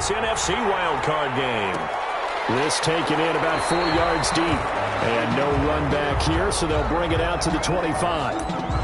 this NFC wildcard game. This taken in about 4 yards deep. And no run back here, so they'll bring it out to the 25.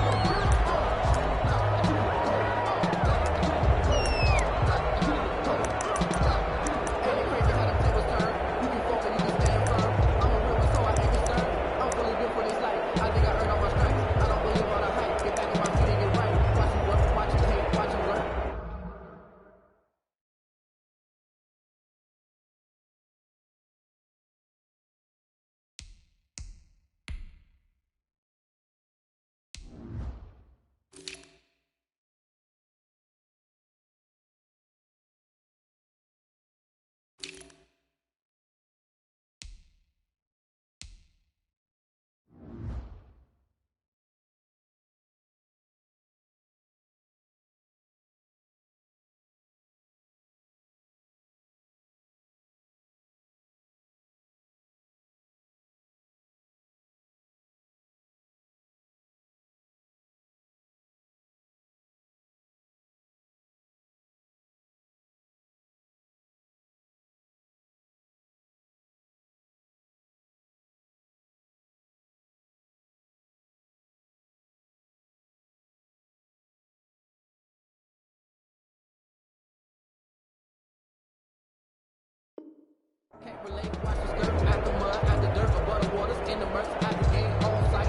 Can't relate, watch the skirt, out the mud, out the dirt, but butter waters in the murk, out the game, on site,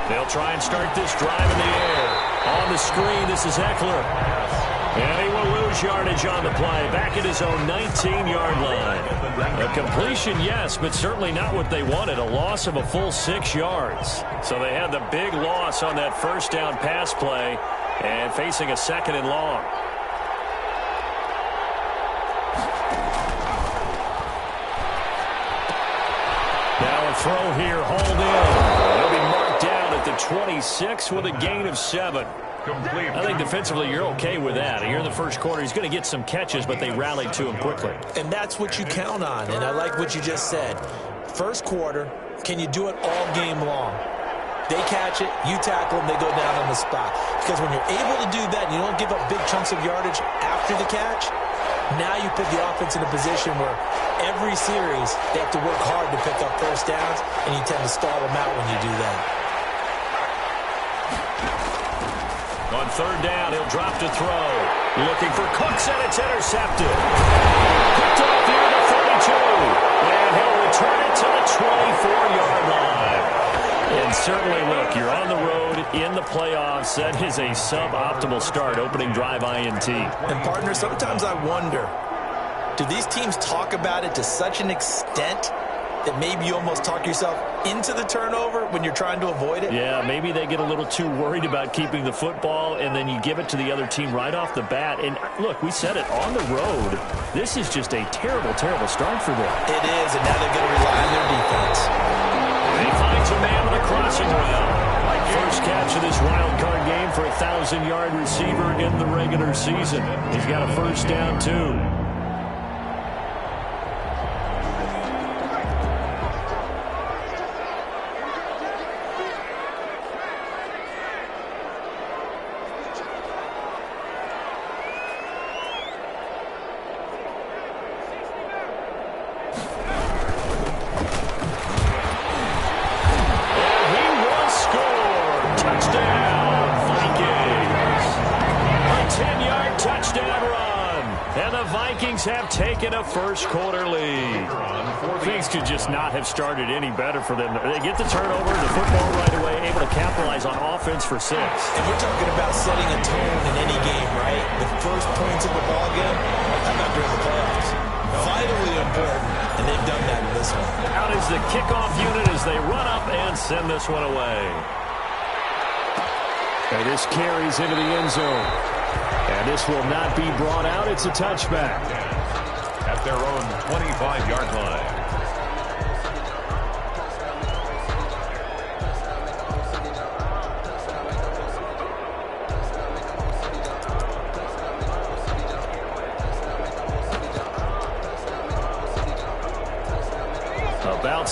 They'll try and start this drive in the air. On the screen, this is Eckler. And he will lose yardage on the play, back at his own 19-yard line. A completion, yes, but certainly not what they wanted, a loss of a full 6 yards. So they had the big loss on that first down pass play, and facing a 2nd and long. Now a throw here, hauled in. He'll be marked down at the 26 with a gain of 7. I think defensively you're okay with that. Here in the first quarter, he's going to get some catches, but they rallied to him quickly. And that's what you count on, and I like what you just said. First quarter, can you do it all game long? They catch it, you tackle them, they go down on the spot. Because when you're able to do that and you don't give up big chunks of yardage after the catch, now you put the offense in a position where every series they have to work hard to pick up first downs, and you tend to stall them out when you do that. On 3rd down, he'll drop to throw. Looking for Cooks, and it's intercepted. Picked off near the 32. And he'll return it to the 24-yard line. And certainly, look, you're on the road in the playoffs. That is a suboptimal start, opening drive INT. And, partner, sometimes I wonder, do these teams talk about it to such an extent that maybe you almost talk yourself into the turnover when you're trying to avoid it? Yeah, maybe they get a little too worried about keeping the football, and then you give it to the other team right off the bat. And, look, we said it, on the road, this is just a terrible, terrible start for them. It is, and now they're going to rely on their defense. He finds a man with a crossing route. First catch of this wild card game for a 1,000-yard receiver in the regular season. He's got a first down, too. Have taken a first quarter lead. Things could just not have started any better for them. They get the turnover, the football right away, able to capitalize on offense for 6. And we're talking about setting a tone in any game, right? The first points of the ball game, how about during the playoffs? Vitally important, and they've done that in this one. Out is the kickoff unit as they run up and send this one away. And this carries into the end zone. And this will not be brought out. It's a touchback. At their own 25-yard line.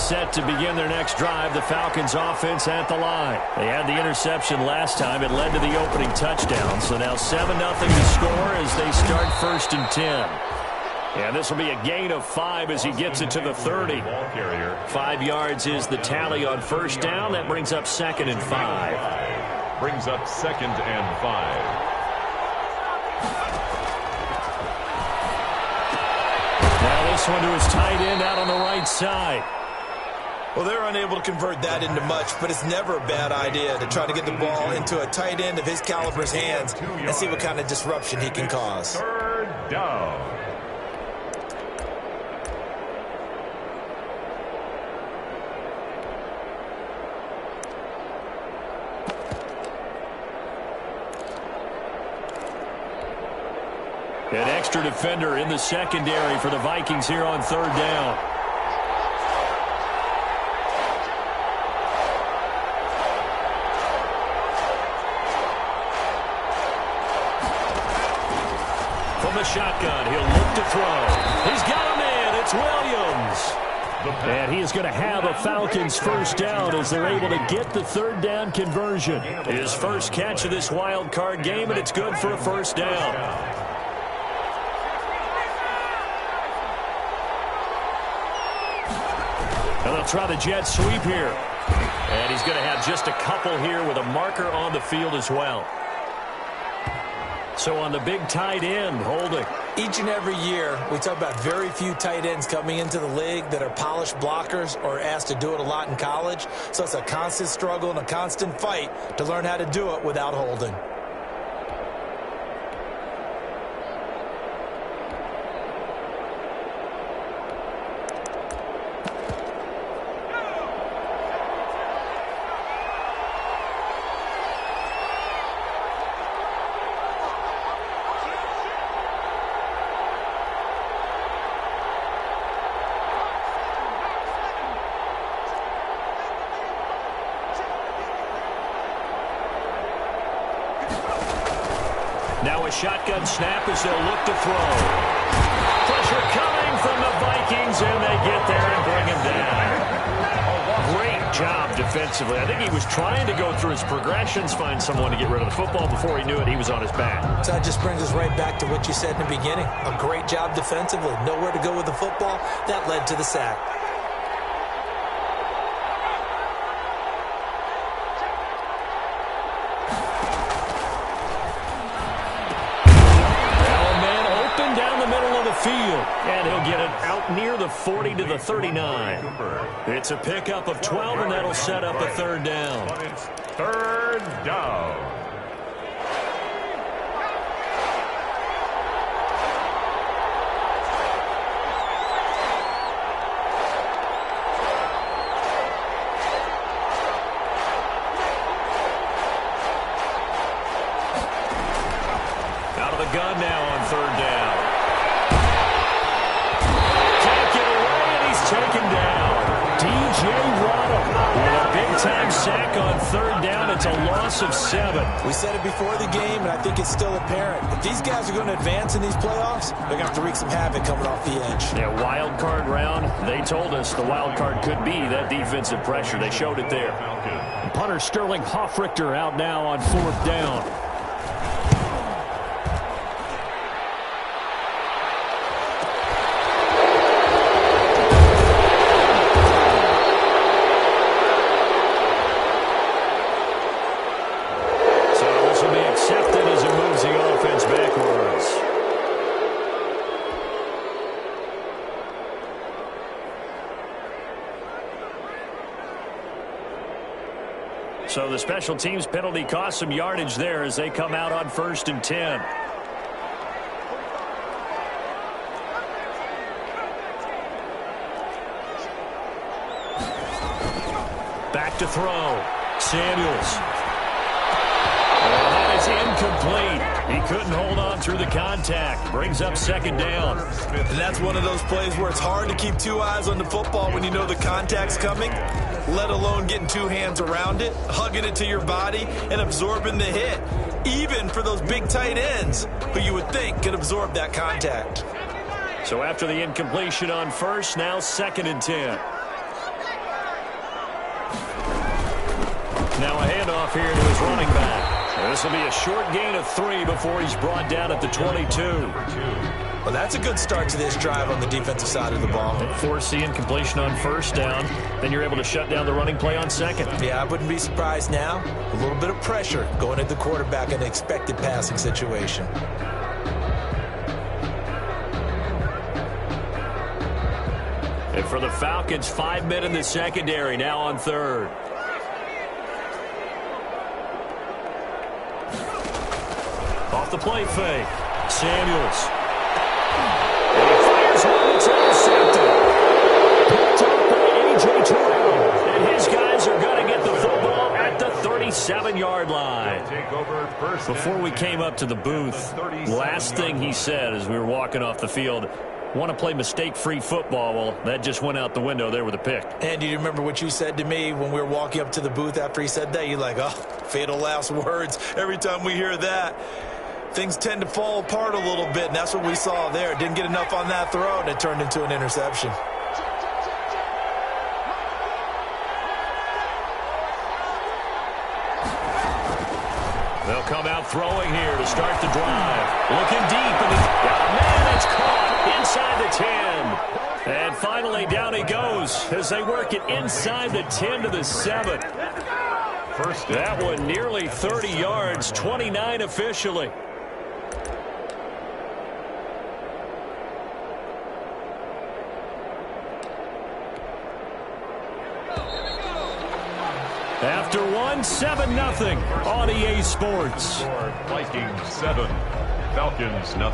set to begin their next drive. The Falcons offense at the line. They had the interception last time. It led to the opening touchdown. So now 7-0 to score as they start 1st and 10. And this will be a gain of 5 as he gets it to the 30. 5 yards is the tally on 1st down. That brings up 2nd and 5. Brings up 2nd and 5. Now this one to his tight end out on the right side. Well, they're unable to convert that into much, but it's never a bad idea to try to get the ball into a tight end of his caliber's hands and see what kind of disruption he can cause. 3rd down. An extra defender in the secondary for the Vikings here on 3rd down. From the shotgun, he'll look to throw. He's got a man. It's Williams. And he is going to have a Falcons 1st down as they're able to get the 3rd down conversion. His first catch of this wild card game, and it's good for a 1st down. And they'll try the jet sweep here. And he's going to have just a couple here with a marker on the field as well. So on the big tight end, holding. Each and every year, we talk about very few tight ends coming into the league that are polished blockers or asked to do it a lot in college. So it's a constant struggle and a constant fight to learn how to do it without holding. Now a shotgun snap as they'll look to throw. Pressure coming from the Vikings, and they get there and bring him down. Great job defensively. I think he was trying to go through his progressions, find someone to get rid of the football. Before he knew it, he was on his back. So that just brings us right back to what you said in the beginning. A great job defensively. Nowhere to go with the football. That led to the sack. Field, and he'll get it out near the 40 to the 39. It's a pickup of 12, and that'll set up a 3rd down. But it's 3rd down. Out of the gun now on 3rd down. Taken down. D.J. Waddle with a big-time sack on 3rd down. It's a loss of 7. We said it before the game, and I think it's still apparent. If these guys are going to advance in these playoffs, they're going to have to wreak some havoc coming off the edge. Yeah, wild card round. They told us the wild card could be that defensive pressure. They showed it there. Punter Sterling Hoffrichter out now on 4th down. So the special teams penalty cost some yardage there as they come out on 1st and 10. Back to throw. Samuels. And that is incomplete. He couldn't hold on through the contact. Brings up 2nd down. And that's one of those plays where it's hard to keep 2 eyes on the football when you know the contact's coming, let alone getting 2 hands around it, hugging it to your body, and absorbing the hit, even for those big tight ends who you would think could absorb that contact. So after the incompletion on 1st, now 2nd and 10. Now a handoff here to his running back. This will be a short gain of 3 before he's brought down at the 22. Well, that's a good start to this drive on the defensive side of the ball. Forcing completion on first down. Then you're able to shut down the running play on second. Yeah, I wouldn't be surprised now. A little bit of pressure going at the quarterback in an expected passing situation. And for the Falcons, 5 men in the secondary, now on third. Off the play fake. Samuels. And he fires one. It's intercepted. Picked up by A.J. Terrell. And his guys are going to get the football at the 37-yard line. Before we came up to the booth, last thing he said as we were walking off the field, want to play mistake-free football. Well, that just went out the window there with a pick. And do you remember what you said to me when we were walking up to the booth after he said that? You're like, oh, fatal last words. Every time we hear that, things tend to fall apart a little bit, and that's what we saw there. Didn't get enough on that throw, and it turned into an interception. They'll come out throwing here to start the drive. Looking deep, and man, it's caught inside the 10. And finally, down he goes as they work it inside the 10 to the 7. That one nearly 30 yards, 29 officially. After one, 7-0 on EA Sports. Vikings 7, Falcons 0.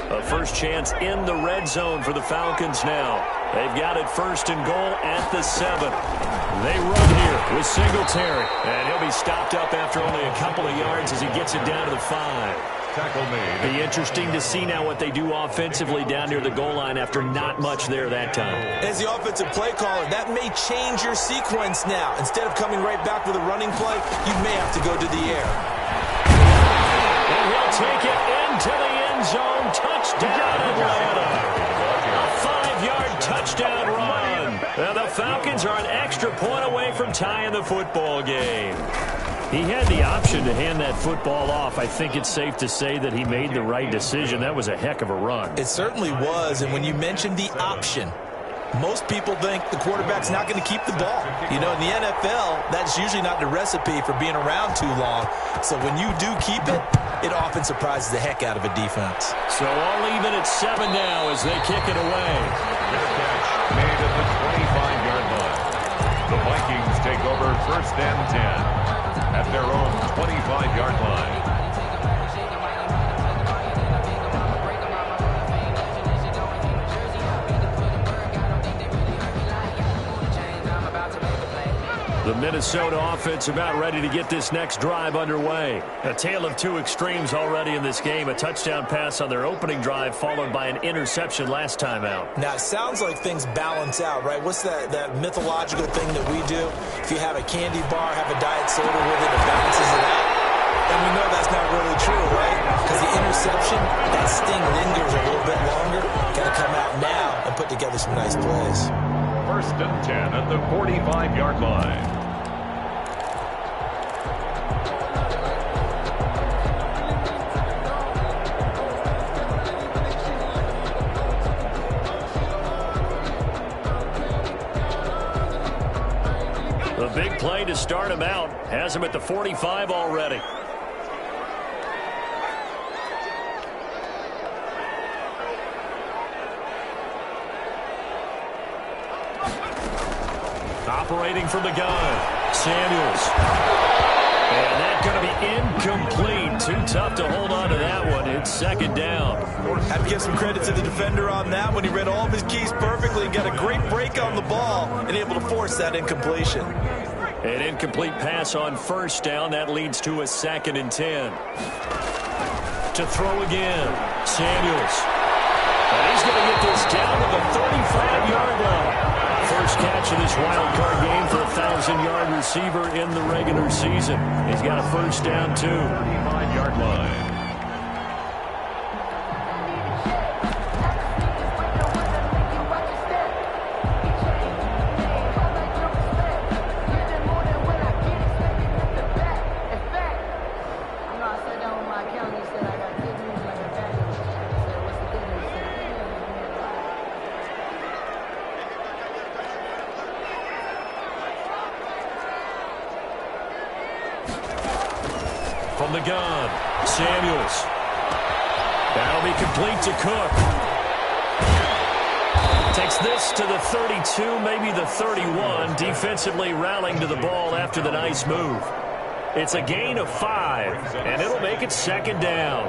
A first chance in the red zone for the Falcons now. They've got it first and goal at the 7. They run here with Singletary, and he'll be stopped up after only a couple of yards as he gets it down to the 5. Tackle made. Be interesting to see now what they do offensively down near the goal line after not much there that time. As the offensive play caller, that may change your sequence now. Instead of coming right back with a running play, you may have to go to the air. And he'll take it into the end zone. Touchdown, Atlanta. A 5-yard touchdown run. And the Falcons are an extra point away from tying the football game. He had the option to hand that football off. I think it's safe to say that he made the right decision. That was a heck of a run. It certainly was, and when you mentioned the option, most people think the quarterback's not going to keep the ball. You know, in the NFL, that's usually not the recipe for being around too long. So when you do keep it, it often surprises the heck out of a defense. So all even at 7 now as they kick it away. Catch made at the 25-yard line. The Vikings take over first and 10 at their own 25-yard line. The Minnesota offense about ready to get this next drive underway. A tale of two extremes already in this game. A touchdown pass on their opening drive followed by an interception last time out. Now, it sounds like things balance out, right? What's that mythological thing that we do? If you have a candy bar, have a diet soda with it, it balances it out. And we know that's not really true, right? Because the interception, that sting lingers a little bit longer. Got to come out now and put together some nice plays. First and 10 at the 45-yard line. The big play to start him out has him at the 45 already. Operating from the gun, Samuels. And that's going to be incomplete. Too tough to hold on to that one. It's second down. Have to give some credit to the defender on that one. He read all of his keys perfectly and got a great break on the ball and able to force that incompletion. An incomplete pass on first down. That leads to a 2nd and 10. To throw again, Samuels. And he's going to get this down to the 35-yard line. first catch of this wild card game for a 1,000-yard receiver in the regular season. He's got a first down, too. 35-yard line. From the gun, Samuels. That'll be complete to Cook. Takes this to the 32, maybe the 31. Defensively rallying to the ball after the nice move. It's a gain of 5, and it'll make it second down.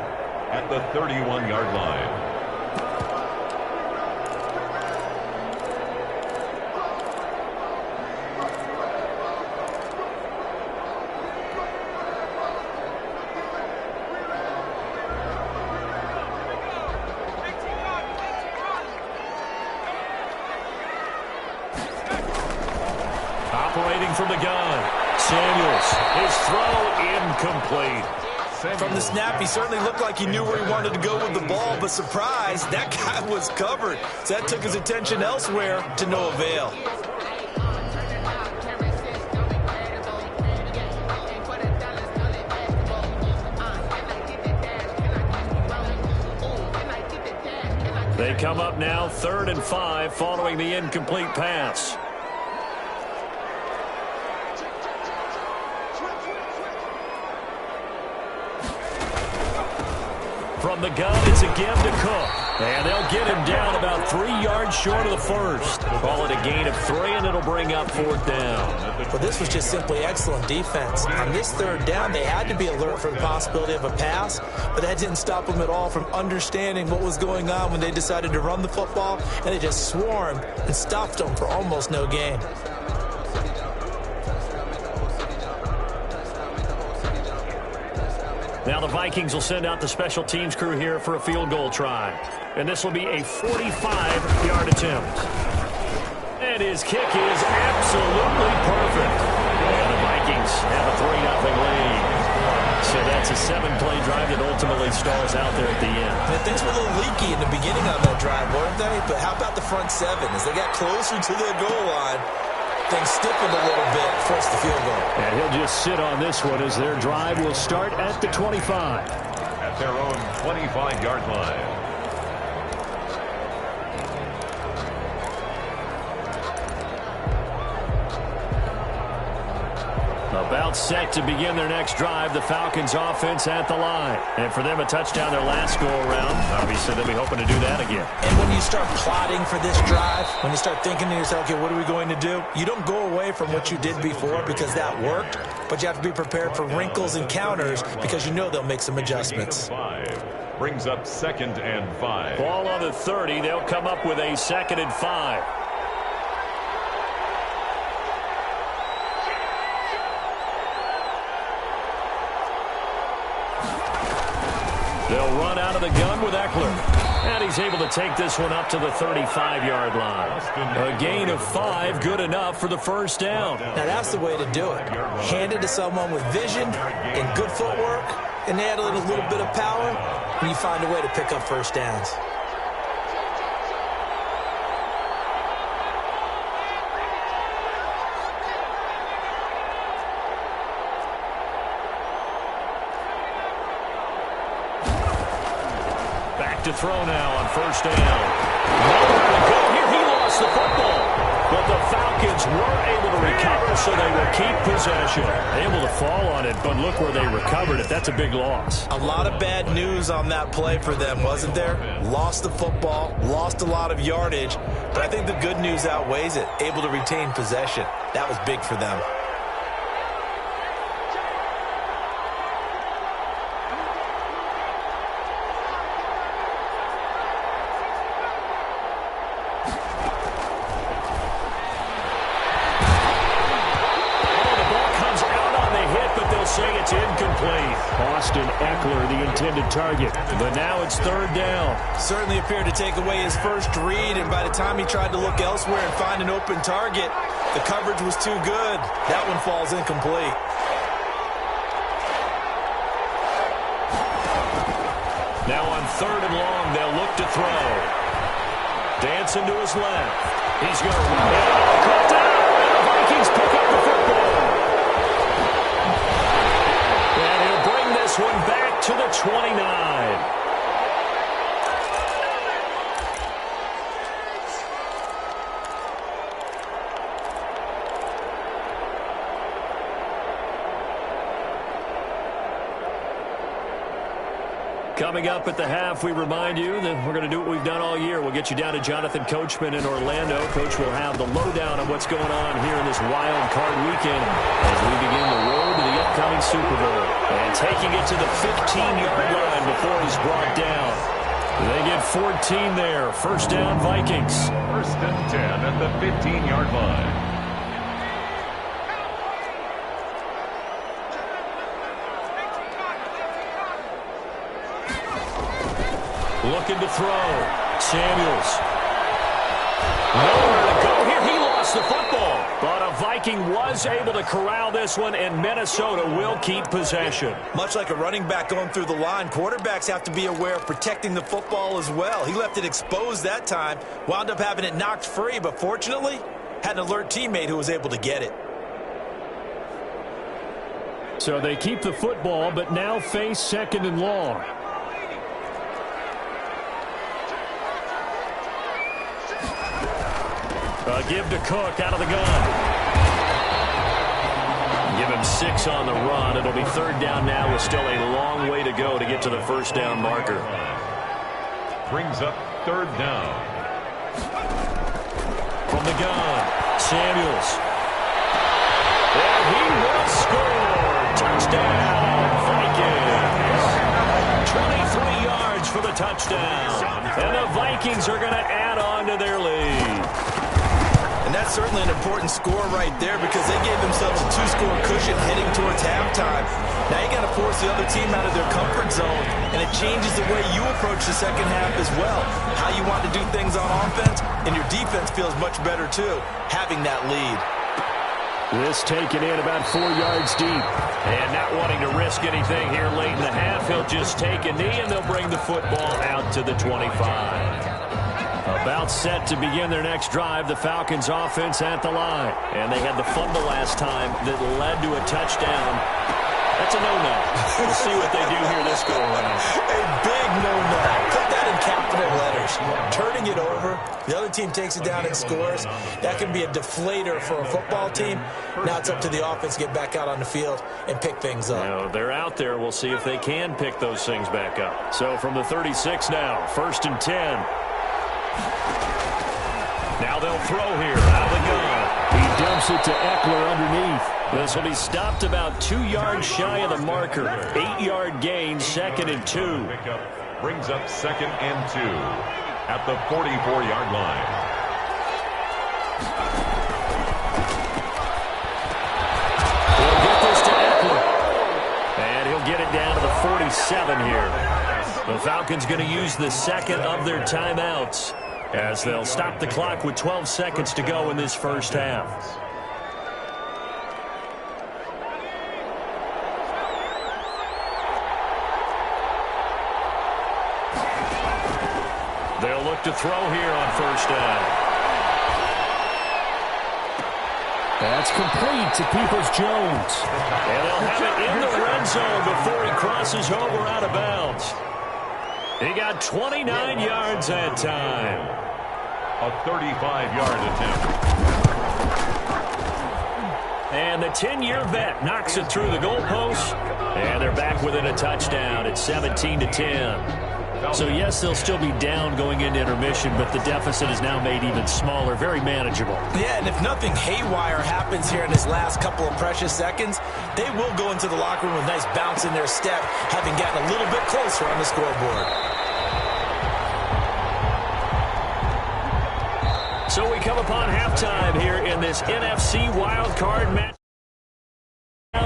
At the 31-yard line. Operating from the gun, Samuels. His throw incomplete. From the snap, he certainly looked like he knew where he wanted to go with the ball, but surprise, that guy was covered. So that took his attention elsewhere to no avail. They come up now 3rd and 5 following the incomplete pass. From the gun, it's a give to Cook. And they'll get him down about 3 yards short of the first. Call it a gain of 3, and it'll bring up 4th down. Well, this was just simply excellent defense. On this 3rd down, they had to be alert for the possibility of a pass, but that didn't stop them at all from understanding what was going on when they decided to run the football, and they just swarmed and stopped them for almost no gain. Now the Vikings will send out the special teams crew here for a field goal try. And this will be a 45-yard attempt. And his kick is absolutely perfect. And the Vikings have a 3-0 lead. So that's a 7-play drive that ultimately stalls out there at the end. And things were a little leaky in the beginning on that drive, weren't they? But how about the front 7? As they got closer to their goal line, things stiffened a little bit, forced the field goal. And he'll just sit on this one as their drive will start at the 25. At their own 25-yard line. About set to begin their next drive, the Falcons offense at the line. And for them, a touchdown their last go-around. Obviously, they'll be hoping to do that again. And when you start plotting for this drive, when you start thinking to yourself, okay, what are we going to do? You don't go away from what you did before because that worked, but you have to be prepared for wrinkles and counters because you know they'll make some adjustments. Brings up 2nd and 5. Ball on the 30. They'll come up with a 2nd and 5. They'll run out of the gun with Eckler. And he's able to take this one up to the 35-yard line. A gain of 5, good enough for the first down. Now that's the way to do it. Hand it to someone with vision and good footwork, and add a little bit of power, and you find a way to pick up first downs. To throw now on first down. Nowhere to go here. He lost the football. But the Falcons were able to recover, so they will keep possession. Able to fall on it, but look where they recovered it. That's a big loss. A lot of bad news on that play for them, wasn't there? Lost the football, lost a lot of yardage, but I think the good news outweighs it. Able to retain possession. That was big for them. Say it's incomplete. Austin Ekeler, the intended target. But now it's third down. Certainly appeared to take away his first read, and by the time he tried to look elsewhere and find an open target, the coverage was too good. That one falls incomplete. Now on third and long, they'll look to throw. Dancing to his left. He's going to run it. Caught down. The Vikings pick up the football. And he'll bring this one back to the 29. Coming up at the half, we remind you that we're going to do what we've done all year. We'll get you down to Jonathan Coachman in Orlando. Coach will have the lowdown on what's going on here in this wild card weekend as we begin the road to the upcoming Super Bowl. And taking it to the 15-yard line before he's brought down. They get 14 there. First down, Vikings. First and 10 at the 15-yard line. Looking to throw. Samuels. Nowhere to go here. He lost the football. But a Viking was able to corral this one, and Minnesota will keep possession. Much like a running back going through the line, quarterbacks have to be aware of protecting the football as well. He left it exposed that time, wound up having it knocked free, but fortunately, had an alert teammate who was able to get it. So they keep the football, but now face second and long. Give to Cook out of the gun. Give him 6 on the run. It'll be third down now with still a long way to go to get to the first down marker. Brings up third down. From the gun, Samuels. And he will score. Touchdown, Vikings. 23 yards for the touchdown. And the Vikings are going to add on to their lead. And that's certainly an important score right there because they gave themselves a 2-score cushion heading towards halftime. Now you got to force the other team out of their comfort zone, and it changes the way you approach the second half as well. How you want to do things on offense, and your defense feels much better too, having that lead. This taken in about 4 yards deep. And not wanting to risk anything here late in the half, he'll just take a knee, and they'll bring the football out to the 25. About set to begin their next drive, the Falcons offense at the line. And they had the fumble last time that led to a touchdown. That's a no-no. We'll see what they do here this go-around. A big no-no. Put that in capital letters. Turning it over, the other team takes it down and scores. That can be a deflator for a football team. Now it's up to the offense to get back out on the field and pick things up. Now, they're out there. We'll see if they can pick those things back up. So from the 36 now, first and 10. Now they'll throw here out of the gun. He dumps it to Ekeler underneath. This will be stopped about 2 yards shy of the marker. 8-yard gain, second and 2. Brings up second and 2 at the 44-yard line. He'll get this to Ekeler. And he'll get it down to the 47 here. The Falcons going to use the second of their timeouts as they'll stop the clock with 12 seconds to go in this first half. They'll look to throw here on first down. That's complete to Peoples-Jones. And they'll have it in the red zone before he crosses over out of bounds. He got 29 yards that time. A 35-yard attempt. And the 10-year vet knocks it through the goalpost. And they're back within a touchdown at 17-10. So, yes, they'll still be down going into intermission, but the deficit is now made even smaller, very manageable. Yeah, and if nothing haywire happens here in this last couple of precious seconds, they will go into the locker room with a nice bounce in their step, having gotten a little bit closer on the scoreboard. So we come upon halftime here in this NFC wildcard match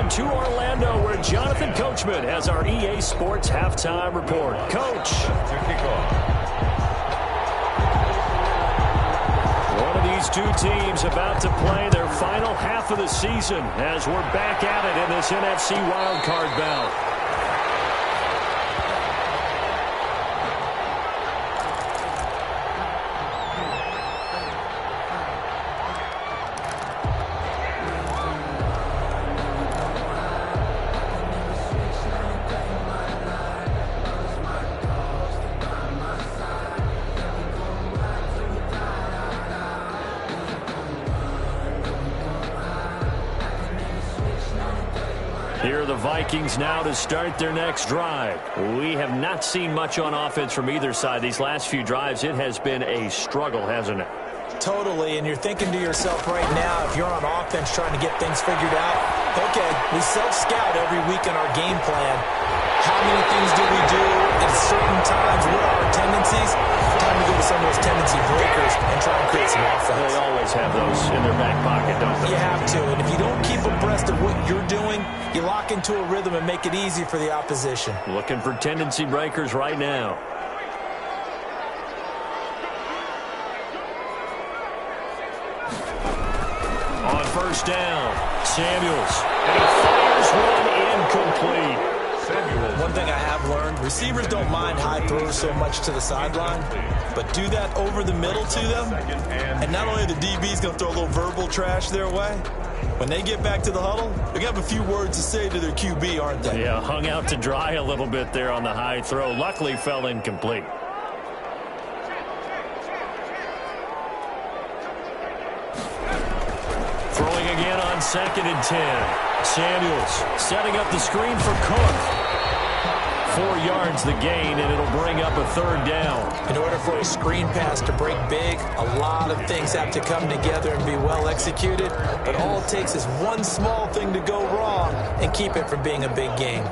on to Orlando, where Jonathan Coachman has our EA Sports halftime report. Coach. To kick off. One of these two teams about to play their final half of the season as we're back at it in this NFC wildcard bout. Here are the Vikings now to start their next drive. We have not seen much on offense from either side. These last few drives, it has been a struggle, hasn't it? Totally, and you're thinking to yourself right now, if you're on offense trying to get things figured out, okay, we self-scout every week in our game plan. How many things do we do at certain times? What are our tendencies? Time to go to some of those tendency breakers and try and create some offense. They always have those in their back pocket, don't they? You have to, and if you don't keep abreast of what you're doing, you lock into a rhythm and make it easy for the opposition. Looking for tendency breakers right now. On first down, Samuels. And he fires one incomplete. One thing I have learned, receivers don't mind high throws so much to the sideline, but do that over the middle to them, and not only are the DBs going to throw a little verbal trash their way, when they get back to the huddle, they're going to have a few words to say to their QB, aren't they? Yeah, hung out to dry a little bit there on the high throw. Luckily fell incomplete. Throwing again on 2nd and 10. Samuels setting up the screen for Cook. 4 yards the gain, and it'll bring up a 3rd down. In order for a screen pass to break big, a lot of things have to come together and be well executed, but all it takes is one small thing to go wrong and keep it from being a big gain.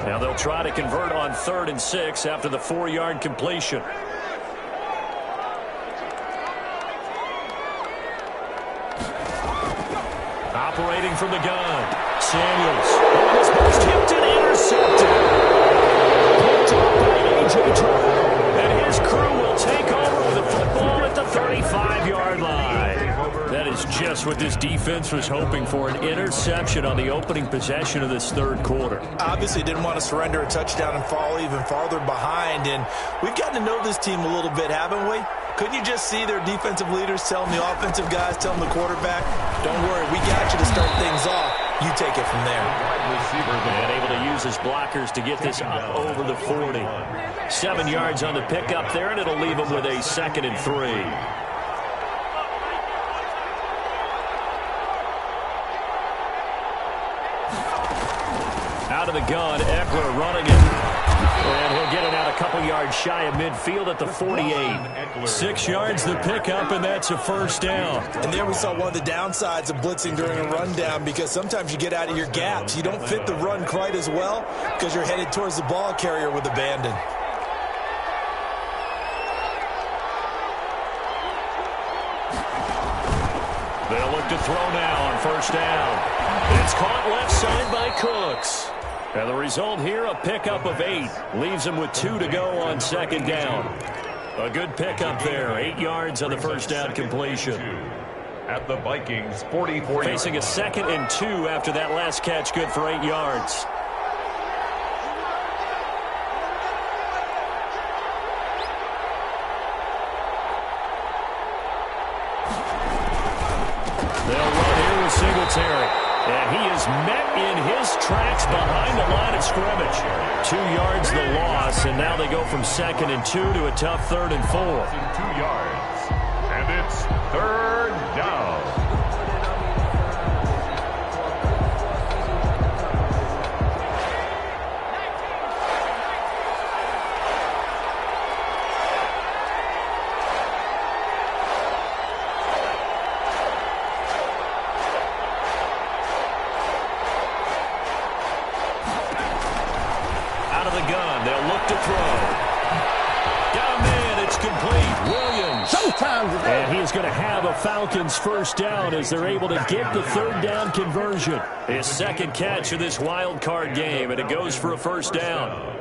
Now they'll try to convert on 3rd and 6 after the 4-yard completion. Operating from the gun, Samuels. On his post, Hampton intercepted. Picked up by A.J. Terrell. And his crew will take over with the football at the 35-yard line. That is just what this defense was hoping for, an interception on the opening possession of this 3rd quarter. Obviously didn't want to surrender a touchdown and fall even farther behind, and we've gotten to know this team a little bit, haven't we? Couldn't you just see their defensive leaders telling the offensive guys, telling the quarterback, don't worry, we got you to start things off. You take it from there. And able to use his blockers to get this up over the 40. 7 yards on the pickup there, and it'll leave him with a 2nd and 3. Out of the gun, Eckler running it. And he'll get it out a couple yards shy of midfield at the 48. 6 yards the pickup, and that's a 1st down. And there we saw one of the downsides of blitzing during a rundown, because sometimes you get out of your gaps. You don't fit the run quite as well because you're headed towards the ball carrier with abandon. They'll look to throw now on 1st down. It's caught left side by Cooks. And the result here, a pickup of 8. Leaves him with 2 to go on 2nd down. A good pickup there. 8 yards on the 1st down completion. At the Vikings, 44 Facing a 2nd and 2 after that last catch, good for 8 yards. They'll run here with Singletary. And he is met in his tracks behind the line of scrimmage. 2 yards the loss, and now they go from 2nd and 2 to a tough 3rd and 4. 2 yards. And it's 3rd down. Out of the gun, they'll look to throw. Got a man, it's complete. Williams And he is going to have a Falcons first down as they're able to get the third down conversion. His second catch of this wild card game, and it goes for a first down.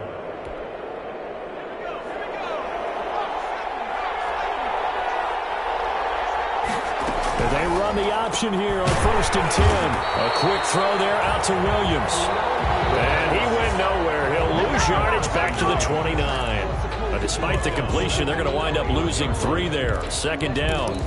They run the option here on 1st and 10. A quick throw there out to Williams. And he went nowhere. He'll lose yardage back to the 29. But despite the completion, they're going to wind up losing 3 there. Second down.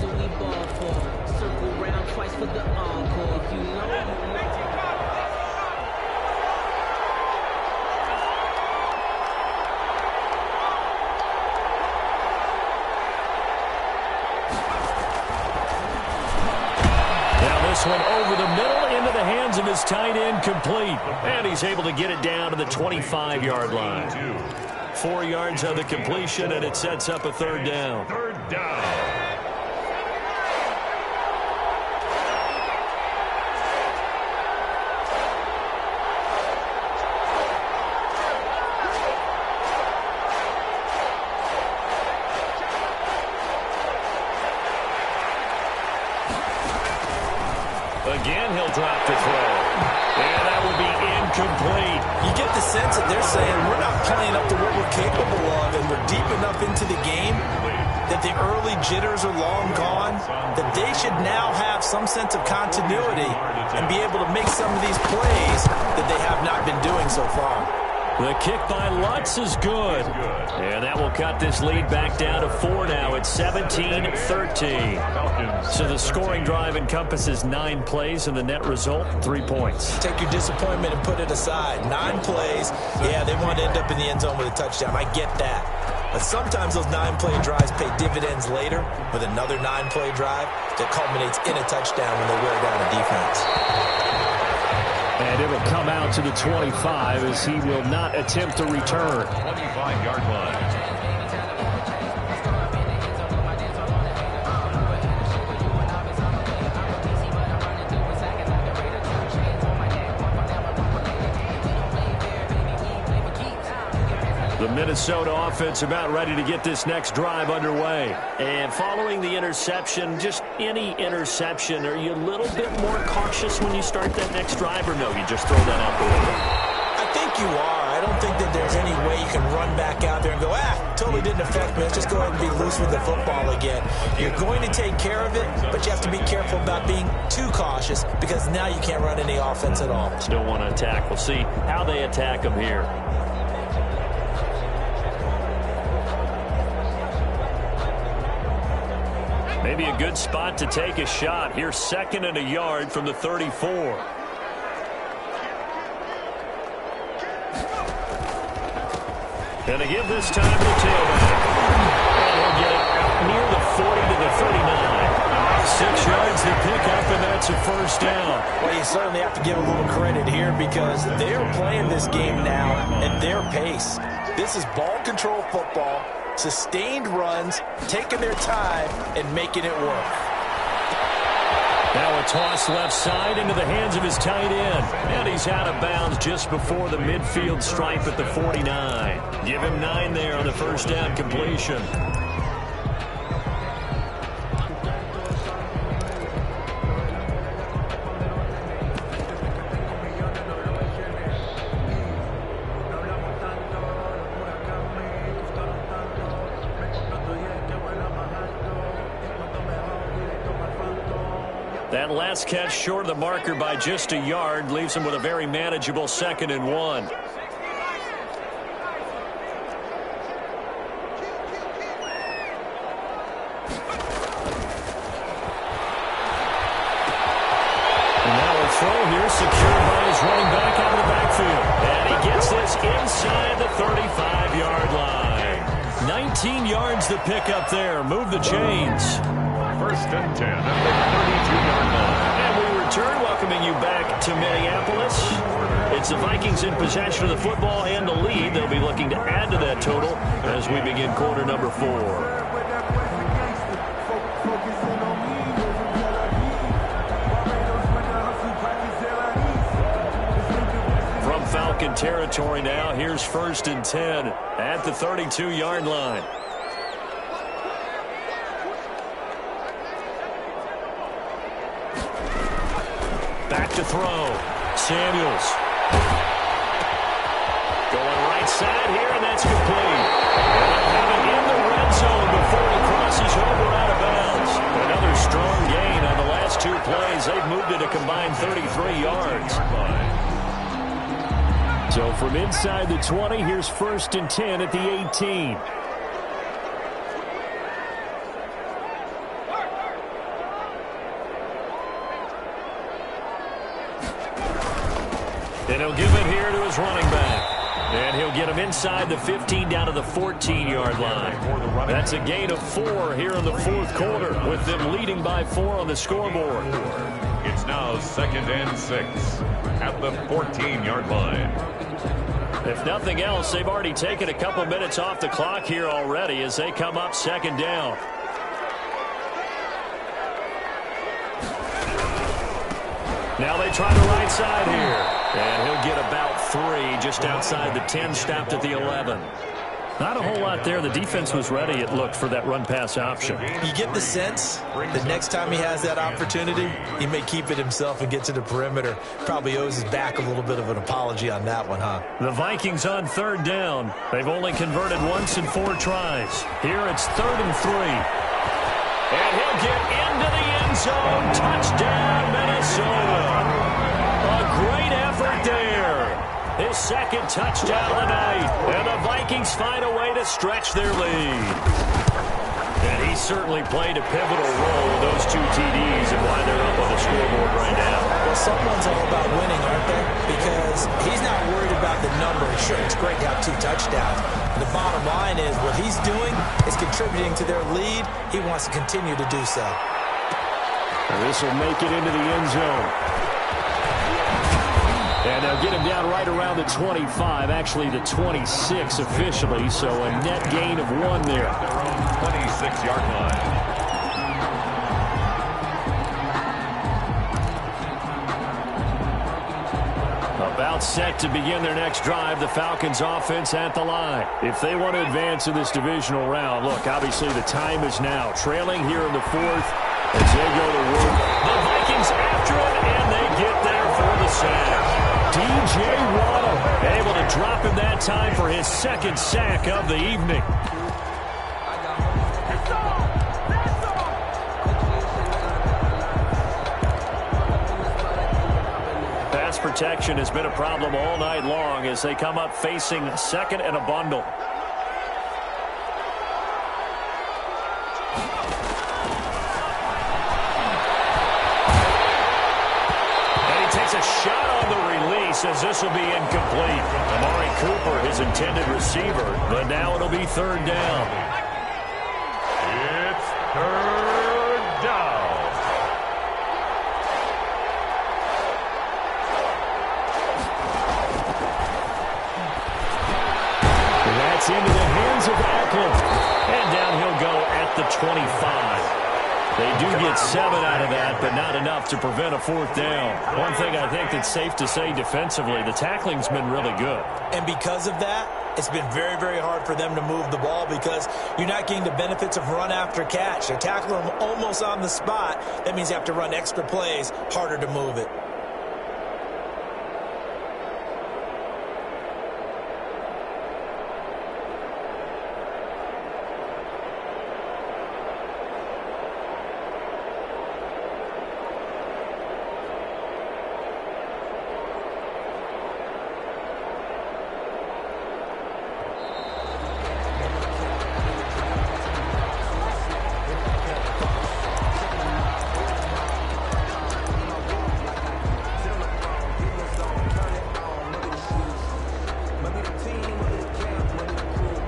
This one over the middle into the hands of his tight end, complete. And he's able to get it down to the 25-yard line. 4 yards on the completion, and it sets up a third down. Third down. Again, he'll drop the throw. And that will be incomplete. You get the sense that they're saying we're not playing up to what we're capable of, and we're deep enough into the game that the early jitters are long gone, that they should now have some sense of continuity and be able to make some of these plays that they have not been doing so far. The kick by Lutz is good. And that will cut this lead back down to 4 now. It's 17-13. So the scoring drive encompasses 9 plays, and the net result, 3 points. Take your disappointment and put it aside. 9 plays. Yeah, they want to end up in the end zone with a touchdown. I get that. But sometimes those 9-play drives pay dividends later with another 9-play drive that culminates in a touchdown when they wear down a defense. And it'll come out to the 25 as he will not attempt to return. 25-yard line. The Minnesota offense about ready to get this next drive underway. And following the interception, just any interception, are you a little bit more cautious when you start that next drive, or no, you just throw that out the window? I think you are. I don't think that there's any way you can run back out there and go, totally didn't affect me. Let's just go ahead and be loose with the football again. You're going to take care of it, but you have to be careful about being too cautious because now you can't run any offense at all. Still want to attack. We'll see how they attack them here. Maybe a good spot to take a shot. Here's 2nd and a yard from the 34. And to give this time to the tailback. And he'll get it out near the 40 to the 39. 6 yards to pick up, and that's a first down. Well, you certainly have to give a little credit here because they're playing this game now at their pace. This is ball control football. Sustained runs, taking their time, and making it work. Now a toss left side into the hands of his tight end. And he's out of bounds just before the midfield stripe at the 49. Give him 9 there on the first down completion. That last catch short of the marker by just a yard leaves him with a very manageable 2nd and 1. And now a throw here secured by his running back out of the backfield. And he gets this inside the 35-yard line. 19 yards to pick up there. Move the chains. 1st and 10 at the 32-yard line. And we return, welcoming you back to Minneapolis. It's the Vikings in possession of the football and the lead. They'll be looking to add to that total as we begin quarter number 4. From Falcon territory now, here's 1st and 10 at the 32-yard line. to throw. Samuels. Going right side here, and that's complete. And they'll have it in the red zone before he crosses over out of bounds. Another strong gain on the last two plays. They've moved it a combined 33 yards. So from inside the 20, here's 1st and 10 at the 18. And he'll give it here to his running back. And he'll get him inside the 15 down to the 14-yard line. That's a gain of 4 here in the fourth quarter, with them leading by 4 on the scoreboard. It's now 2nd and 6 at the 14-yard line. If nothing else, they've already taken a couple minutes off the clock here already as they come up 2nd down. Now they try the right side here. And he'll get about 3 just outside the 10, stopped at the 11. Not a whole lot there. The defense was ready, it looked, for that run-pass option. You get the sense that next time he has that opportunity, he may keep it himself and get to the perimeter. Probably owes his back a little bit of an apology on that one, huh? The Vikings on 3rd down. They've only converted once in 4 tries. Here it's 3rd and 3. And he'll get into the end zone. Touchdown, Minnesota. A great effort there. His 2nd touchdown of the night. And the Vikings find a way to stretch their lead. And he certainly played a pivotal role with those 2 TDs and why they're up on the scoreboard right now. Well, someone's all about winning, aren't they? Because he's not worried about the number. Sure, it's great to have 2 touchdowns. The bottom line is what he's doing is contributing to their lead. He wants to continue to do so. And this will make it into the end zone. And they'll get him down right around the 25, actually the 26 officially, so a net gain of 1 there. Their own 26-yard line. About set to begin their next drive, the Falcons offense at the line. If they want to advance in this divisional round, look, obviously the time is now. Trailing here in the 4th as they go to work. The Vikings after it, and they get there for the sack. DJ Waddle able to drop him that time for his 2nd sack of the evening. Pass protection has been a problem all night long as they come up facing 2nd and a bundle. A shot on the release as this will be incomplete. Amari Cooper, his intended receiver, but now it'll be 3rd down. It's 3rd down. And that's into the hands of Eckler. And down he'll go at the 25. They do get 7 out of that, but not enough to prevent a 4th down. One thing I think that's safe to say defensively, the tackling's been really good. And because of that, it's been very, very hard for them to move the ball because you're not getting the benefits of run after catch. They're tackling them almost on the spot. That means you have to run extra plays, harder to move it.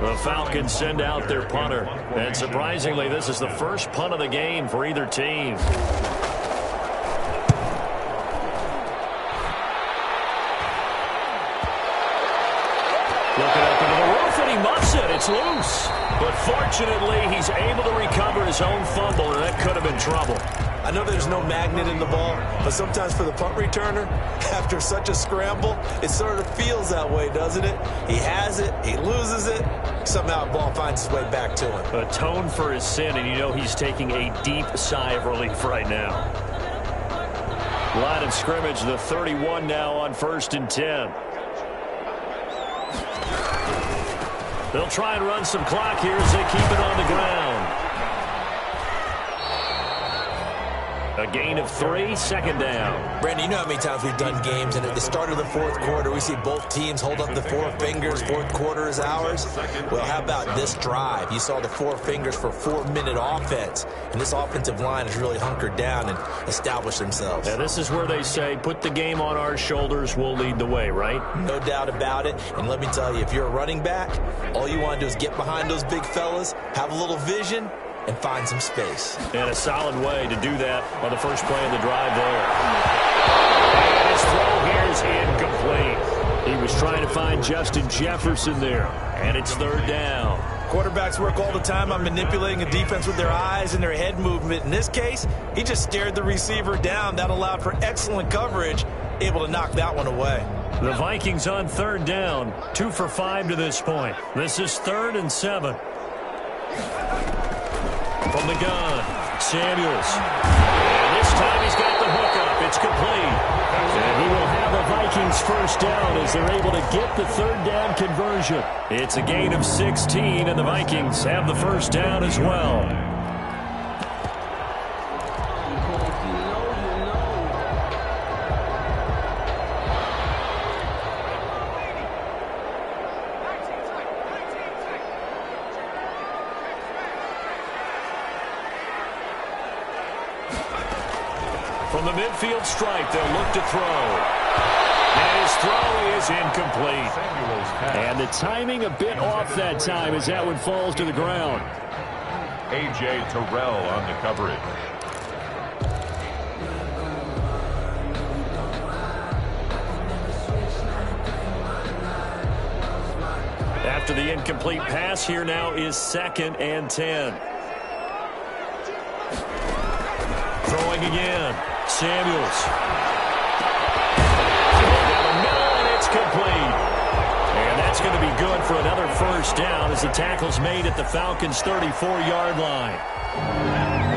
The Falcons send out their punter. And surprisingly, this is the first punt of the game for either team. Looking up into the roof, and he muffs it. It's loose. But fortunately, he's able to recover his own fumble, and that could have been trouble. I know there's no magnet in the ball, but sometimes for the punt returner, after such a scramble, it sort of feels that way, doesn't it? He has it, he loses it, somehow the ball finds its way back to him. Atone for his sin, and you know he's taking a deep sigh of relief right now. Line of scrimmage, the 31 now on 1st and 10. They'll try and run some clock here as they keep it on the ground. A gain of 3, 2nd down. Brandon, you know how many times we've done games, and at the start of the 4th quarter, we see both teams hold up the 4 fingers, 4th quarter is ours. Well, how about this drive? You saw the 4 fingers for 4-minute offense, and this offensive line has really hunkered down and established themselves. Yeah, this is where they say, put the game on our shoulders, we'll lead the way, right? No doubt about it, and let me tell you, if you're a running back, all you want to do is get behind those big fellas, have a little vision, and find some space. And a solid way to do that on the first play of the drive there. And his throw here is incomplete. He was trying to find Justin Jefferson there, and it's 3rd down. Quarterbacks work all the time on manipulating a defense with their eyes and their head movement. In this case, he just stared the receiver down. That allowed for excellent coverage, able to knock that one away. The Vikings on 3rd down, 2 for 5 to this point. This is 3rd and 7. From the gun, Samuels. And this time he's got the hookup. It's complete. And he will have a Vikings first down as they're able to get the 3rd down conversion. It's a gain of 16, and the Vikings have the first down as well. From the midfield stripe, they'll look to throw. And his throw is incomplete. And the timing a bit off that time as that one falls to the ground. A.J. Terrell on the coverage. After the incomplete pass, here now is 2nd and 10. Throwing again. Samuels. Down the middle, and it's complete. And that's going to be good for another first down as the tackle's made at the Falcons' 34-yard line.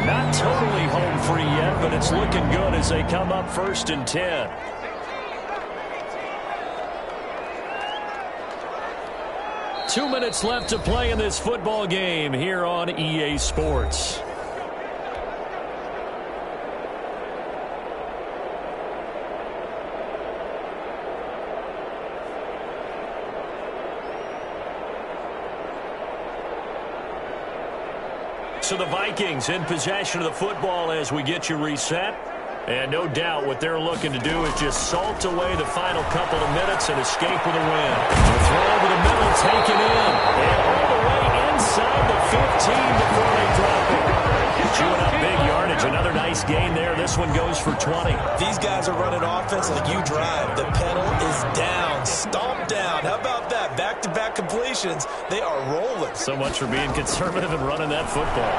Not totally home free yet, but it's looking good as they come up 1st and 10. Two minutes left to play in this football game here on EA Sports. So the Vikings in possession of the football as we get you reset. And no doubt what they're looking to do is just salt away the final couple of minutes and escape with a win. The throw over the middle, taken in. And all the way inside the 15 before they drop it. Chewing up big yardage. Another nice gain there. This one goes for 20. These guys are running offense like you drive. The pedal is down. Stomp down. How about that? Back-to-back completions. They are rolling. So much for being conservative and running that football.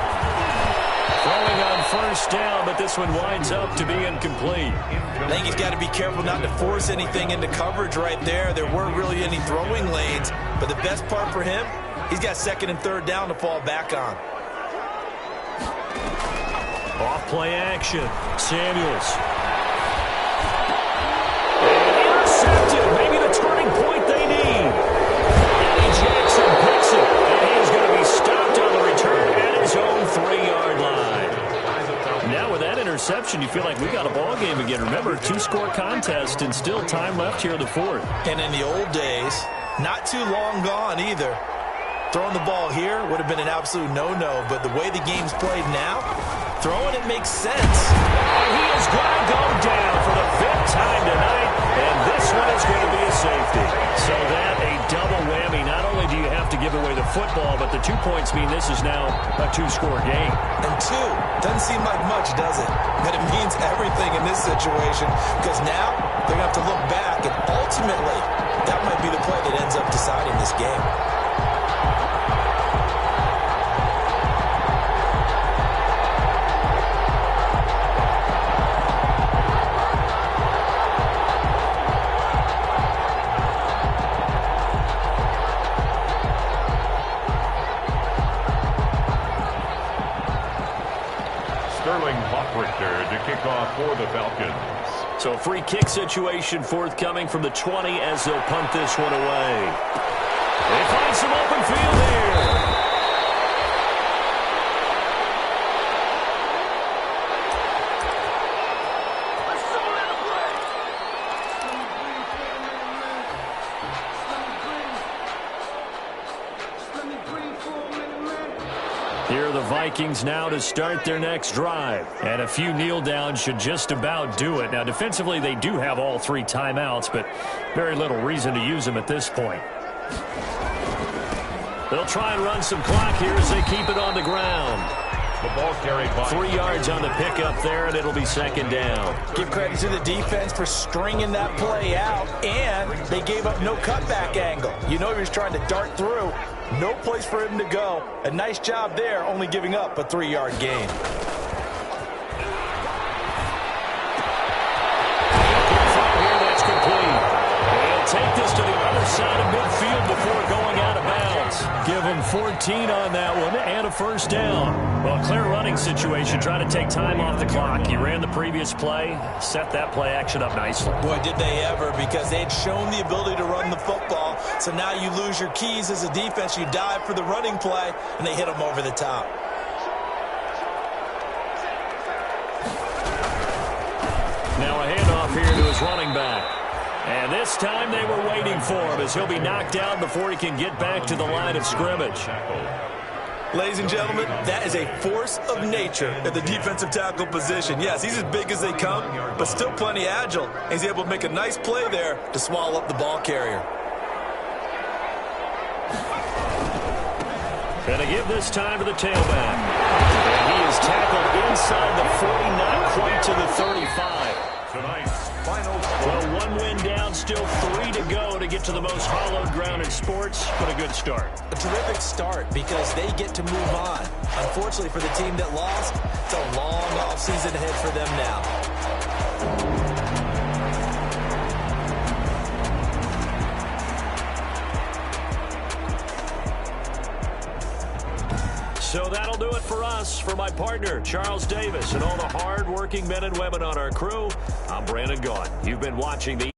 Throwing on first down, but this one winds up to be incomplete. I think he's got to be careful not to force anything into coverage right there. There weren't really any throwing lanes, but the best part for him, he's got 2nd and 3rd down to fall back on. Off play action. Samuels. And intercepted. Maybe the turning point they need. Eddie Jackson picks it. And he's going to be stopped on the return at his own 3-yard line. Now with that interception, you feel like we got a ball game again. Remember, 2-score contest and still time left here in the 4th. And in the old days, not too long gone either. Throwing the ball here would have been an absolute no-no, but the way the game's played now, throwing it makes sense. And he is going to go down for the 5th time tonight, and this one is going to be a safety. So that a double whammy. Not only do you have to give away the football, but the 2 points mean this is now a 2-score game. And 2 doesn't seem like much, does it? But it means everything in this situation, because now they're going to have to look back, and ultimately, that might be the play that ends up deciding this game. Sterling Hoffrichter to kick off for the Falcons. So a free kick situation forthcoming from the 20 as they'll punt this one away. They find some open field here. Here are the Vikings now to start their next drive. And a few kneel downs should just about do it. Now, defensively, they do have all 3 timeouts, but very little reason to use them at this point. They'll try and run some clock here as they keep it on the ground. The ball carried by 3 yards on the pickup there, and it'll be second down. Give credit to the defense for stringing that play out, and they gave up no cutback angle. You know he was trying to dart through. No place for him to go. A nice job there, only giving up a 3-yard gain. Here, that's complete. They'll take this to the other side of midfield before going out of bounds. Give them 14 on that one and a first down. Well, clear running situation. Trying to take time off the clock. You ran the previous play, set that play action up nicely. Boy, did they ever, because they had shown the ability to run the football. So now you lose your keys as a defense. You dive for the running play, and they hit them over the top. Now a handoff here to his running back. And this time they were waiting for him as he'll be knocked down before he can get back to the line of scrimmage. Ladies and gentlemen, that is a force of nature at the defensive tackle position. Yes, he's as big as they come, but still plenty agile. He's able to make a nice play there to swallow up the ball carrier. And to give this time to the tailback. And he is tackled inside the 40, not quite to the 35. tonight's final. Well, 1 win down, still 3 to go to get to the most hollowed ground in sports, but a good start. A terrific start because they get to move on. Unfortunately for the team that lost, it's a long offseason ahead for them now. So that'll do it for us. For my partner, Charles Davis, and all the hard-working men and women on our crew, I'm Brandon Gaudin. You've been watching the